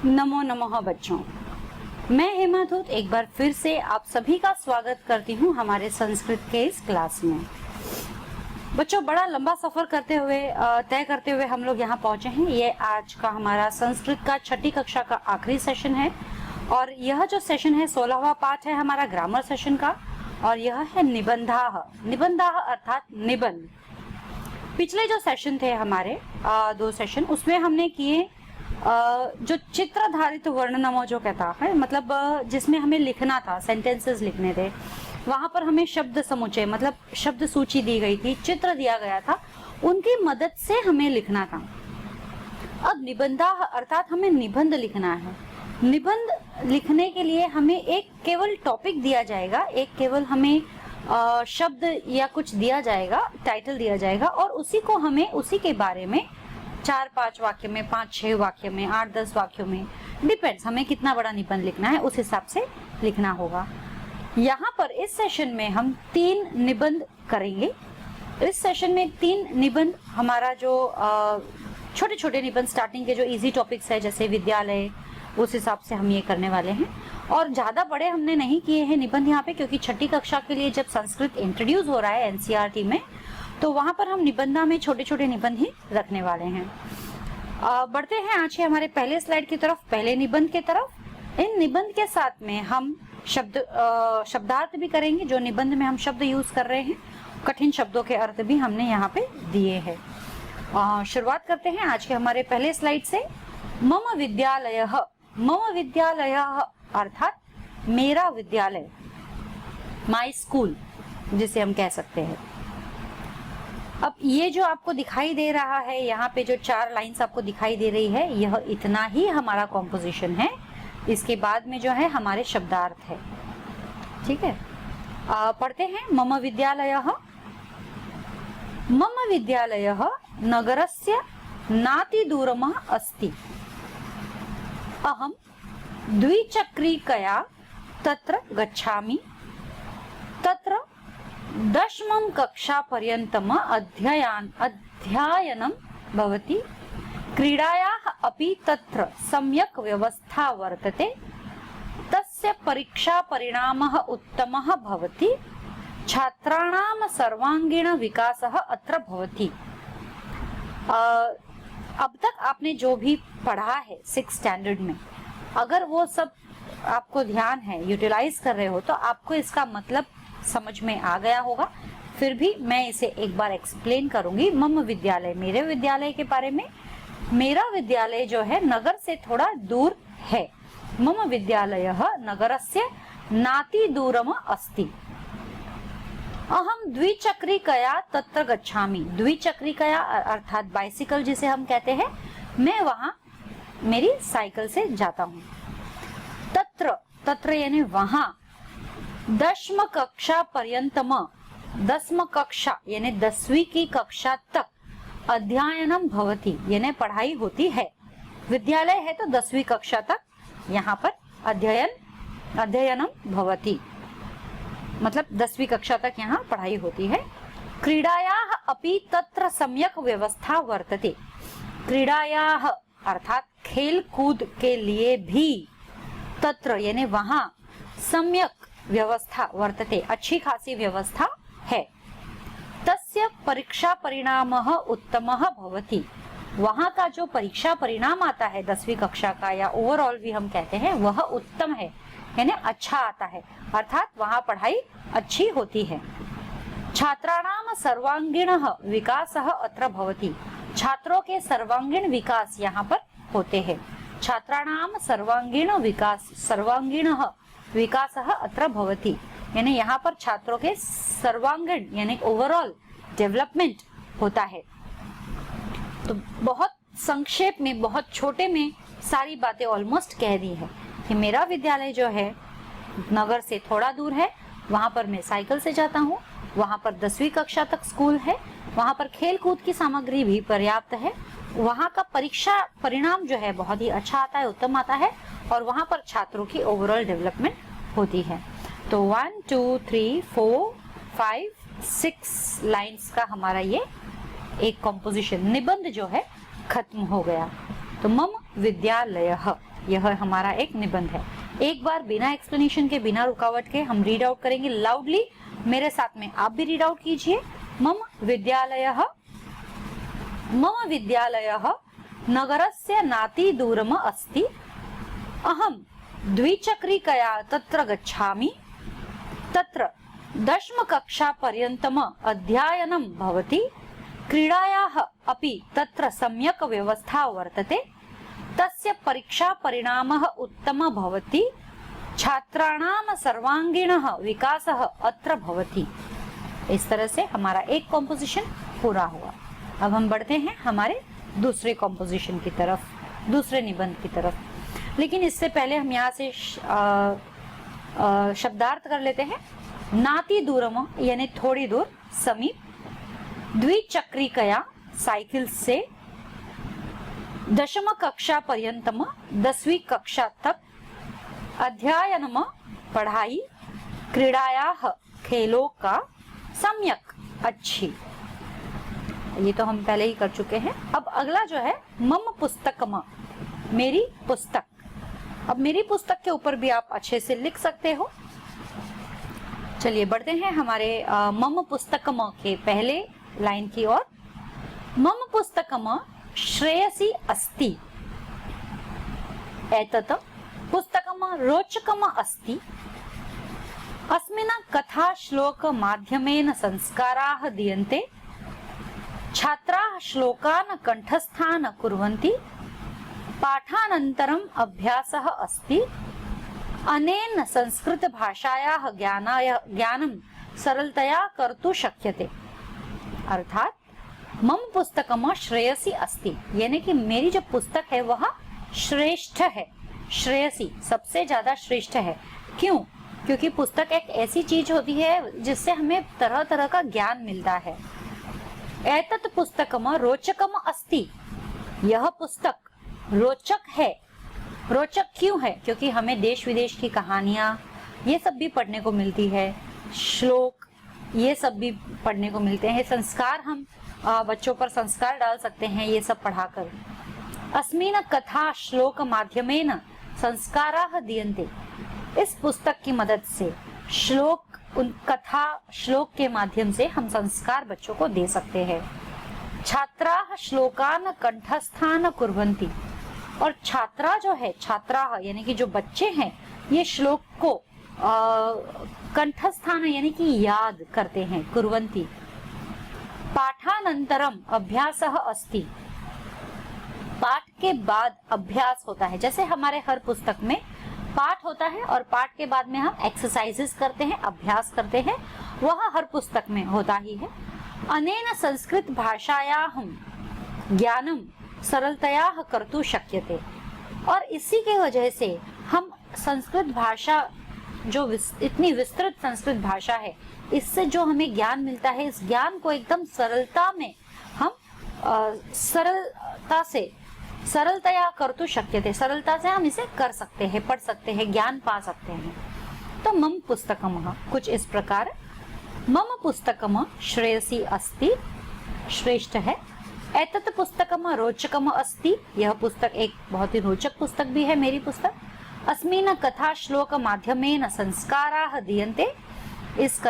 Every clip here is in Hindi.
नमो नमः बच्चों, मैं हेमा धूत एक बार फिर से आप सभी का स्वागत करती हूँ हमारे संस्कृत के इस क्लास में। बच्चों, बड़ा लंबा सफर तय करते हुए हम लोग यहाँ पहुंचे हैं। ये आज का हमारा संस्कृत का छठी कक्षा का आखिरी सेशन है और यह जो सेशन है 16वां पार्ट है हमारा ग्रामर सेशन का, और यह है निबंधाः। निबंधाः अर्थात निबंध। पिछले जो सेशन थे हमारे 2 सेशन, उसमें हमने किए जो चित्राधारित वर्णनमो जो कहता है, मतलब जिसमें हमें लिखना था, सेंटेंसेस लिखने थे, वहां पर हमें शब्द समुच्चय मतलब शब्द सूची दी गई थी, चित्र दिया गया था, उनकी मदद से हमें लिखना था। अब निबंधाः अर्थात हमें निबंध लिखना है। निबंध लिखने के लिए हमें एक केवल टॉपिक दिया जाएगा, एक केवल हमें शब्द या कुछ दिया जाएगा, टाइटल दिया जाएगा, और उसी को हमें उसी के बारे में 4-5 वाक्य में, 5-6 वाक्य में, 8-10 वाक्यों में, डिपेंड्स हमें कितना बड़ा निबंध लिखना है, उस हिसाब से लिखना होगा। यहाँ पर इस सेशन में हम 3 निबंध करेंगे। इस सेशन में 3 निबंध, हमारा जो छोटे छोटे निबंध स्टार्टिंग के जो इजी टॉपिक्स है, जैसे विद्यालय, उस हिसाब से हम ये करने वाले हैं। और ज्यादा बड़े हमने नहीं किए हैं निबंध यहाँ पे, क्योंकि छठी कक्षा के लिए जब संस्कृत इंट्रोड्यूस हो रहा है एनसीईआरटी में, तो वहां पर हम निबंधा में छोटे छोटे निबंध ही रखने वाले हैं। बढ़ते हैं आज के हमारे पहले स्लाइड की तरफ, पहले निबंध की तरफ। इन निबंध के साथ में हम शब्दार्थ भी करेंगे। जो निबंध में हम शब्द यूज कर रहे हैं, कठिन शब्दों के अर्थ भी हमने यहाँ पे दिए हैं। शुरुआत करते हैं आज के हमारे पहले स्लाइड से। मम विद्यालयः। मम विद्यालयः अर्थात मेरा विद्यालय, माई स्कूल जिसे हम कह सकते हैं। अब ये जो आपको दिखाई दे रहा है, यहाँ पे जो 4 लाइंस आपको दिखाई दे रही है, यह इतना ही हमारा कॉम्पोजिशन है। इसके बाद में जो है हमारे शब्दार्थ है। ठीक है, पढ़ते हैं। मम विद्यालयः। मम विद्यालयः नगरस्य नातिदूरमः अस्ति। अहं द्विचक्रिकया तत्र गच्छामि। तत्र 10वीं कक्षा पर्यन्तम् अध्ययनं भवति। क्रीडायाः अपि तत्र सम्यक् व्यवस्था वर्तते। तस्य परीक्षा परिणामः उत्तमः भवति। छात्राणां सर्वांगीण विकासः अत्र भवति। अब तक आपने जो भी पढ़ा है 6th स्टैंडर्ड में, अगर वो सब आपको ध्यान है, यूटिलाइज कर रहे हो, तो आपको इसका मतलब समझ में आ गया होगा। फिर भी मैं इसे एक बार एक्सप्लेन करूंगी। मम विद्यालय, मेरे विद्यालय के बारे में। मेरा विद्यालय जो है नगर से थोड़ा दूर है। मम विद्यालयः नगरस्य नातिदूरम् अस्ति। अहं द्विचक्रिकया तत्र गच्छामि। द्विचक्रिकया अर्थात बाइसिकल जिसे हम कहते हैं, मैं वहां मेरी साइकिल से जाता हूँ। तत्र, तत्र यानी वहां, 10वीं कक्षा पर्यन्तम, 10वीं कक्षा यानी 10वीं की कक्षा तक, अध्ययनम भवति यानी पढ़ाई होती है। विद्यालय है तो 10वीं कक्षा तक यहाँ पर अध्ययनम भवति मतलब 10वीं कक्षा तक यहाँ पढ़ाई होती है। क्रीडायाः अपि तत्र सम्यक व्यवस्था वर्तते। क्रीडायाः अर्थात खेल कूद के लिए भी, तत्र यानी वहां, सम्यक व्यवस्था वर्तते अच्छी खासी व्यवस्था है। तस्य परीक्षा परिणामः उत्तमः भवति। वहां का जो परीक्षा परिणाम आता है 10वीं कक्षा का, या ओवरऑल भी हम कहते हैं, वह उत्तम है यानी अच्छा आता है, अर्थात वहां पढ़ाई अच्छी होती है। छात्राणाम सर्वांगीण विकासः अत्र भवति। छात्रों के सर्वांगीण विकास यहाँ पर होते हैं। छात्राणाम सर्वांगीण विकास, सर्वांगीण विकासः अत्र भवति यानी यहाँ पर छात्रों के सर्वांगीण यानी ओवरऑल डेवलपमेंट होता है। तो बहुत संक्षेप में, बहुत छोटे में सारी बातें ऑलमोस्ट कह दी है कि मेरा विद्यालय जो है नगर से थोड़ा दूर है, वहां पर मैं साइकिल से जाता हूँ, वहां पर 10वीं कक्षा तक स्कूल है, वहां पर खेल कूद की सामग्री भी पर्याप्त है, वहां का परीक्षा परिणाम जो है बहुत ही अच्छा आता है, उत्तम आता है, और वहां पर छात्रों की ओवरऑल डेवलपमेंट होती है। तो 1 2 3 4 5 6 लाइंस का हमारा ये एक कॉम्पोजिशन, निबंध जो है खत्म हो गया। तो मम विद्यालयः यह हमारा एक निबंध है। एक बार बिना एक्सप्लेनेशन के, बिना रुकावट के हम रीड आउट करेंगे लाउडली। मेरे साथ में आप भी रीड आउट कीजिए। मम विद्यालयः नगरस्य नातिदूरम् अस्ति। अहं द्विचक्रिकया तत्र गच्छामि। तत्र दशमकक्षापर्यन्तम् अध्ययनं भवति। क्रीडायाः अपि तत्र सम्यक् व्यवस्था वर्तते। तस्य परीक्षापरिणामः उत्तमः भवति। छात्राणां सर्वांगीणः विकासः अत्र भवति। इस तरह से हमारा एक कॉम्पोजिशन पूरा हुआ। अब हम बढ़ते हैं हमारे दूसरे कॉम्पोजिशन की तरफ, दूसरे निबंध की तरफ। लेकिन इससे पहले हम यहाँ से शब्दार्थ कर लेते हैं। नाति दूरम यानी थोड़ी दूर, समीप। द्विचक्रिकया साइकिल से। दशम कक्षा पर्यंतम 10वीं कक्षा तक। अध्ययनम पढ़ाई। क्रीडायाः खेलों का। सम्यक अच्छी। ये तो हम पहले ही कर चुके हैं। अब अगला जो है मम पुस्तकम, मेरी पुस्तक। अब मेरी पुस्तक के ऊपर भी आप अच्छे से लिख सकते हो। चलिए बढ़ते हैं हमारे मम पुस्तकम के पहले लाइन की ओर। मम पुस्तकम श्रेयसी अस्ति। एतत् पुस्तकम रोचकम अस्ति। अस्मिन् कथा श्लोक माध्यमेन संस्काराः दीयन्ते। छात्राः श्लोकान् कंठस्थान् कुर्वन्ति। पाठानन्तरम् अभ्यासः अस्ति। अनेन संस्कृत भाषायाः ज्ञानं सरलतया कर्तुं शक्यते। अर्थात मम पुस्तकम श्रेयसी अस्ति, यानी कि मेरी जो पुस्तक है वह श्रेष्ठ है। श्रेयसी सबसे ज्यादा श्रेष्ठ है। क्यों? क्योंकि पुस्तक एक ऐसी चीज होती है जिससे हमें तरह तरह का ज्ञान मिलता है। एतत् पुस्तकम रोचकम अस्ति। यह पुस्तक रोचक है। रोचक क्यों है? क्योंकि हमें देश विदेश की कहानियां ये सब भी पढ़ने को मिलती है। श्लोक ये सब भी पढ़ने को मिलते हैं। संस्कार, हम बच्चों पर संस्कार डाल सकते हैं ये सब पढ़ाकर। अस्मिन् कथा श्लोक माध्यमेन संस्काराः दीयन्ते। इस पुस्तक की मदद से कथा श्लोक के माध्यम से हम संस्कार बच्चों को दे सकते हैं। छात्राः श्लोकान् कंठस्थान् कुर्वन्ति। और छात्रा जो है, छात्राः यानी कि जो बच्चे हैं, ये श्लोक को कंठस्थान यानी कि याद करते हैं। कुर्वन्ति। पाठानंतरम अभ्यासः अस्ति। पाठ के बाद अभ्यास होता है। जैसे हमारे हर पुस्तक में पाठ होता है और पाठ के बाद में हम एक्सरसाइजेस करते हैं, अभ्यास करते हैं, वह हर पुस्तक में होता ही है। अनेन संस्कृत भाषायाः ज्ञानम सरलतया कर्तुं शक्यते। और इसी के वजह से हम संस्कृत भाषा, जो इतनी विस्तृत संस्कृत भाषा है, इससे जो हमें ज्ञान मिलता है, इस ज्ञान को एकदम सरलता में हम सरलतया कर्तुं शक्यते। सरलता से हम इसे कर सकते हैं, पढ़ सकते हैं, ज्ञान पा सकते हैं। तो मम पुस्तकम कुछ इस प्रकार। मम पुस्तकम श्रेयसी अस्ति, श्रेष्ठ है। एतत् पुस्तकम रोचकम अस्ति। यह पुस्तक एक बहुत ही रोचक पुस्तक भी है, मेरी पुस्तक। अस्मिन् कथा श्लोक माध्यमेन संस्काराः दीयन्ते। इस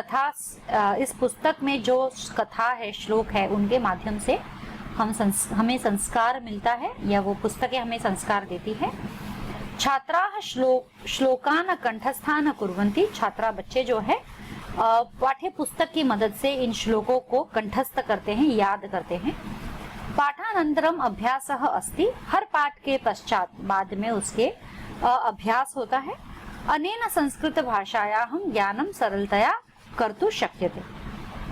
पुस्तक में जो कथा है, श्लोक है, उनके माध्यम से हमें संस्कार मिलता है, या वो पुस्तकें हमें संस्कार देती है। छात्राः श्लोकान् कंठस्थान् कुर्वन्ति। छात्रा बच्चे जो है पाठ्य पुस्तक की मदद से इन श्लोकों को कंठस्थ करते हैं, याद करते हैं। पाठानंतरम अभ्यासः अस्ति। हर पाठ के पश्चात, बाद में उसके अभ्यास होता है। अनेन संस्कृत भाषायाः ज्ञानम सरलतया कर्तुं शक्यते।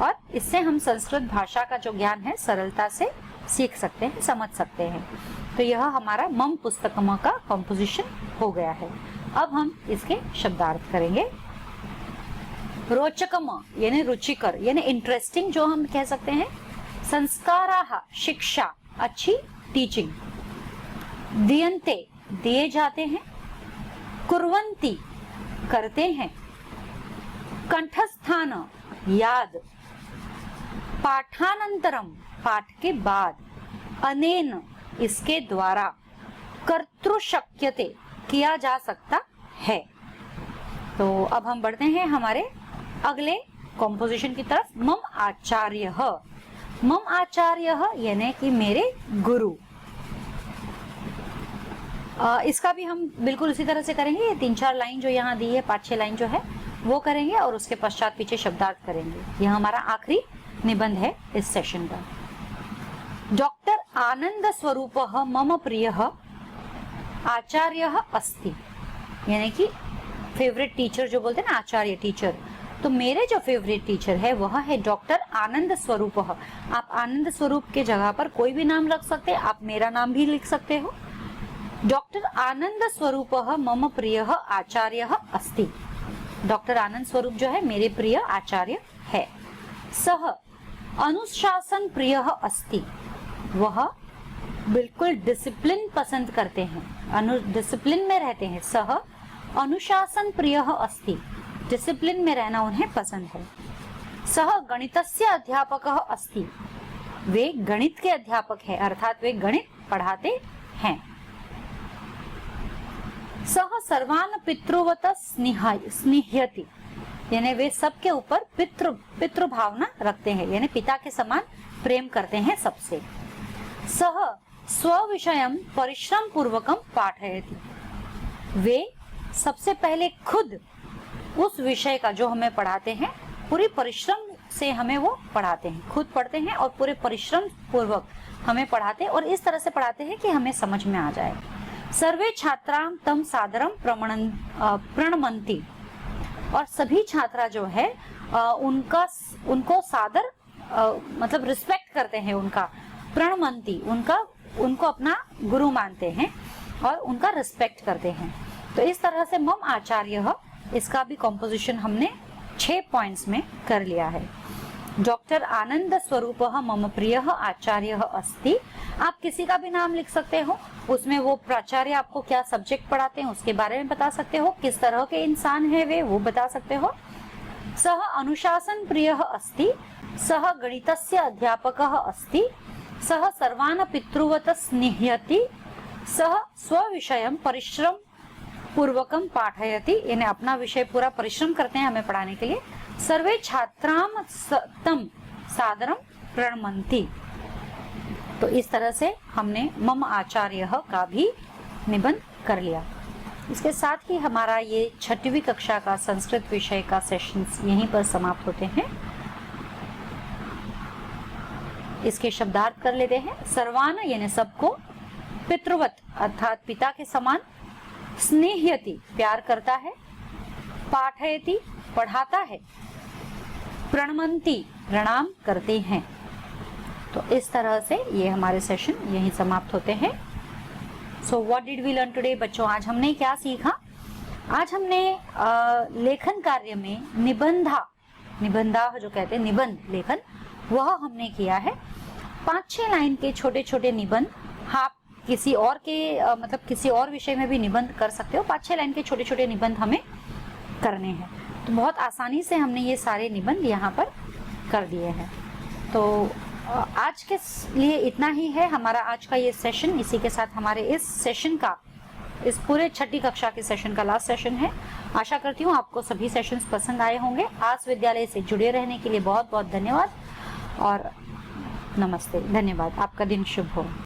और इससे हम संस्कृत भाषा का जो ज्ञान है सरलता से सीख सकते हैं, समझ सकते हैं। तो यह हमारा मम पुस्तकम का कंपोजिशन हो गया है। अब हम इसके शब्दार्थ करेंगे। रोचकम यानी रुचिकर, यानी इंटरेस्टिंग जो हम कह सकते हैं। संस्काराः शिक्षा, अच्छी टीचिंग। दीयन्ते दिए जाते हैं। कुर्वन्ति करते हैं। कंठस्थान याद। पाठानंतरम पाठ के बाद। अनेन इसके द्वारा। कर्तुं शक्यते किया जा सकता है। तो अब हम बढ़ते हैं हमारे अगले कॉम्पोजिशन की तरफ। मम आचार्यः, मम आचार्यः यानी कि मेरे गुरु। इसका भी हम बिल्कुल उसी तरह से करेंगे। ये 3-4 लाइन जो यहाँ दी है, 5-6 लाइन जो है वो करेंगे और उसके पश्चात पीछे शब्दार्थ करेंगे। यह हमारा आखिरी निबंध है इस सेशन का। डॉक्टर आनंद स्वरूपः मम प्रियः आचार्यः अस्ति, यानी कि फेवरेट टीचर जो बोलते हैं ना, आचार्य टीचर, तो मेरे जो फेवरेट टीचर है वह है डॉक्टर आनंद स्वरूपः। आप आनंद स्वरूप के जगह पर कोई भी नाम रख सकते हैं, आप मेरा नाम भी लिख सकते हो। डॉक्टर आनंद स्वरूपः मम प्रियः आचार्यः अस्ति, डॉक्टर आनंद स्वरूप जो है मेरे प्रिय आचार्य है। सह अनुशासन प्रियः अस्ति, वह बिल्कुल डिसिप्लिन पसंद करते हैं, डिसिप्लिन में रहते हैं। सह अनुशासन प्रियः अस्ति, डिसिप्लिन में रहना उन्हें पसंद है। सह गणितस्य अध्यापकः अस्ति, वे गणित के अध्यापक है, अर्थात वे गणित पढ़ाते हैं। सह सर्वान पितृवत स्निह्यति, यानी वे सबके ऊपर पितृ भावना रखते हैं, यानी पिता के समान प्रेम करते हैं सबसे। सह स्वविषयम परिश्रम पूर्वकम पाठयति, वे सबसे पहले खुद उस विषय का जो हमें पढ़ाते हैं पूरी परिश्रम से हमें वो पढ़ाते हैं, खुद पढ़ते हैं और पूरे परिश्रम पूर्वक हमें पढ़ाते हैं और इस तरह से पढ़ाते हैं कि हमें समझ में आ जाए। सर्वे छात्रां तम सादरम प्रणमन्ति, और सभी छात्रा जो है उनको सादर मतलब रिस्पेक्ट करते हैं, उनका प्रणमन्ति, उनको अपना गुरु मानते हैं और उनका रिस्पेक्ट करते हैं। तो इस तरह से मम आचार्यः, इसका भी कॉम्पोजिशन हमने 6 पॉइंट्स में कर लिया है। डॉक्टर आनंद स्वरूपः मम प्रियः आचार्यः अस्ति, आप किसी का भी नाम लिख सकते हो, उसमें वो प्राचार्य आपको क्या सब्जेक्ट पढ़ाते हैं उसके बारे में बता सकते हो, किस तरह के इंसान है वे वो बता सकते हो। सह अनुशासन प्रियः अस्ति, सह गणितस्य अध्यापकः अस्ति, सह सर्वान् पितृवत स्निह्यति, सह स्वविषयं परिश्रम पूर्वकम पाठयति, यानी अपना विषय पूरा परिश्रम करते हैं हमें पढ़ाने के लिए। सर्वे छात्राम तम सादरम प्रणमन्ति, तो इस तरह से हमने मम आचार्यः का भी निबंध कर लिया। इसके साथ ही हमारा ये 6वीं कक्षा का संस्कृत विषय का सेशंस यहीं पर समाप्त होते हैं। इसके शब्दार्थ कर लेते हैं। सर्वान यानी सबको, पितृवत अर्थात पिता के समान, स्नेह्यति प्यार करता है, पाठयति पढ़ाता है, प्रणमन्ति प्रणाम करते हैं। तो इस तरह से ये हमारे सेशन यहीं समाप्त होते हैं। So what did we learn today बच्चों, आज हमने क्या सीखा? आज हमने लेखन कार्य में निबंधा जो कहते हैं निबंध लेखन, वह हमने किया है। 5-6 लाइन के छोटे छोटे निबंध, आप किसी और के मतलब किसी और विषय में भी निबंध कर सकते हो। 5-6 लाइन के छोटे छोटे निबंध हमें करने हैं, तो बहुत आसानी से हमने ये सारे निबंध यहाँ पर कर दिए हैं। तो आज के लिए इतना ही है हमारा आज का ये सेशन। इसी के साथ हमारे इस सेशन का, इस पूरे 6ठी कक्षा के सेशन का लास्ट सेशन है। आशा करती हूँ आपको सभी सेशंस पसंद आए होंगे। आस विद्यालय से जुड़े रहने के लिए बहुत बहुत धन्यवाद और नमस्ते। धन्यवाद। आपका दिन शुभ हो।